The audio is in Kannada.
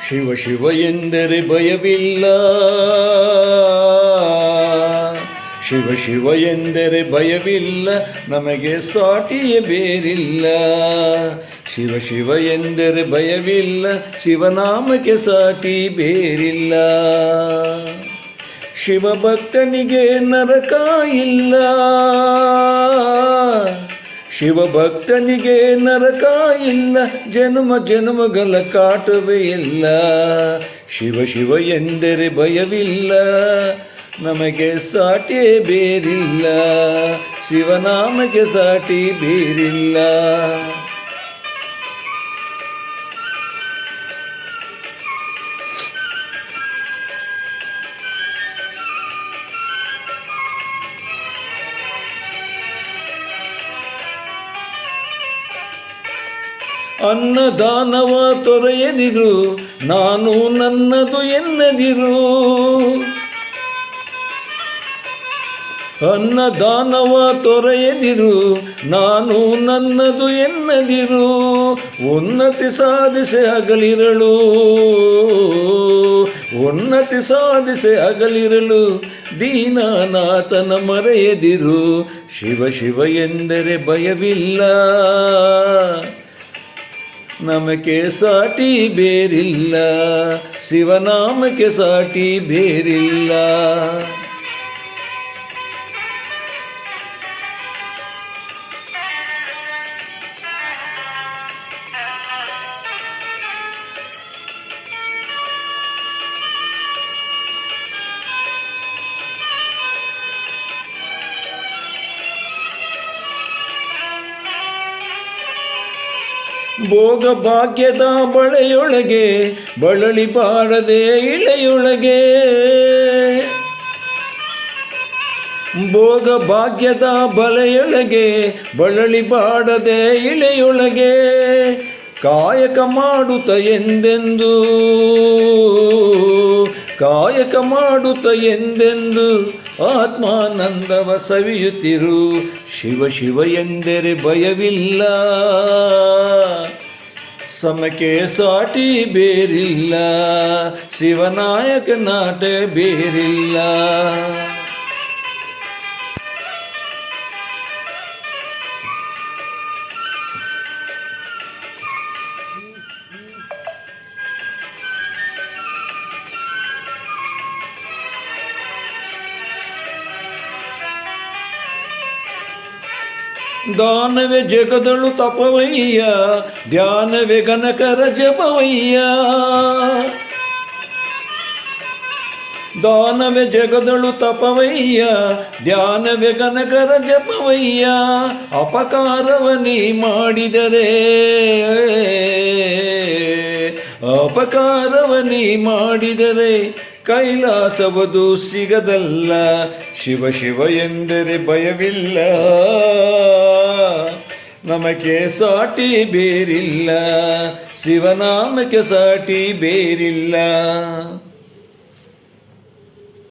ಶಿವ ಶಿವ ಎಂದರೆ ಭಯವಿಲ್ಲ, ಶಿವ ಶಿವ ಎಂದರೆ ಭಯವಿಲ್ಲ, ನಮಗೆ ಸಾಟಿಯೇ ಬೇರಿಲ್ಲ. ಶಿವ ಶಿವ ಎಂದರೆ ಭಯವಿಲ್ಲ, ಶಿವನಾಮಕ್ಕೆ ಸಾಟಿ ಬೇರಿಲ್ಲ. ಶಿವಭಕ್ತನಿಗೆ ನರಕ ಇಲ್ಲ, ಶಿವಭಕ್ತನಿಗೆ ನರಕ ಇಲ್ಲ, ಜನ್ಮ ಜನ್ಮಗಳ ಕಾಟವೇ ಇಲ್ಲ. ಶಿವ ಶಿವ ಎಂದರೆ ಭಯವಿಲ್ಲ, ನಮಗೆ ಸಾಟಿ ಬೇರಿಲ್ಲ, ಶಿವನಾಮಕ್ಕೆ ಸಾಟಿ ಬೇರಿಲ್ಲ. ಅನ್ನದಾನವ ತೊರೆಯದಿರು, ನಾನು ನನ್ನದು ಎನ್ನದಿರು. ಅನ್ನದಾನವ ತೊರೆಯದಿರು, ನಾನು ನನ್ನದು ಎನ್ನದಿರು. ಉನ್ನತಿ ಸಾಧಿಸೆ ಹಗಲಿರಳು, ಉನ್ನತಿ ಸಾಧಿಸೆ ಹಗಲಿರಳು, ದೀನನಾಥನ ಮರೆಯದಿರು. ಶಿವ ಶಿವ ಎಂದರೆ ಭಯವಿಲ್ಲ, ನಮಗೆ ಸಾಟಿ ಬೇರಿಲ್ಲ, ಶಿವನಾಮಕ್ಕೆ ಸಾಟಿ ಬೇರಿಲ್ಲ. ಭೋಗ ಭಾಗ್ಯದ ಬಳೆಯೊಳಗೆ ಬಳಲಿ ಬಾರದೆ ಇಳೆಯೊಳಗೆ, ಭೋಗ ಭಾಗ್ಯದ ಬಲೆಯೊಳಗೆ ಬಳಲಿ ಬಾಡದೆ ಇಳೆಯೊಳಗೆ. ಕಾಯಕ ಮಾಡುತ್ತ ಎಂದೆಂದು, ಕಾಯಕ ಮಾಡುತ್ತ ಎಂದೆಂದು ಆತ್ಮಾನಂದವ ಸವಿಯುತ್ತಿರು. ಶಿವ ಶಿವ ಎಂದರೆ ಭಯವಿಲ್ಲ, ಸಮಕ್ಕೆ ಸಾಟಿ ಬೇರಿಲ್ಲ, ಶಿವನಾಯಕ ನಾಟ ಬೇರಿಲ್ಲ. ದಾನವೇ ಜಗದಳು ತಪವಯ್ಯ, ಧ್ಯಾನವೇ ಗಣಕರ ಜಪವಯ್ಯ. ದಾನವೇ ಜಗದಳು ತಪವಯ್ಯ, ಧ್ಯಾನವೇ ಗಣಕರ ಜಪವಯ್ಯ. ಅಪಕಾರವ ನೀ ಮಾಡಿದರೆ, ಅಪಕಾರವ ನೀ ಮಾಡಿದರೆ ಕೈಲಾಸವದು ಸಿಗದಲ್ಲ. ಶಿವ ಶಿವ ಎಂದರೆ ಭಯವಿಲ್ಲ, ನಮಗೆ ಸಾಟಿ ಬೇರಿಲ್ಲ, ಶಿವನಾಮಕ್ಕೆ ಸಾಟಿ ಬೇರಿಲ್ಲ.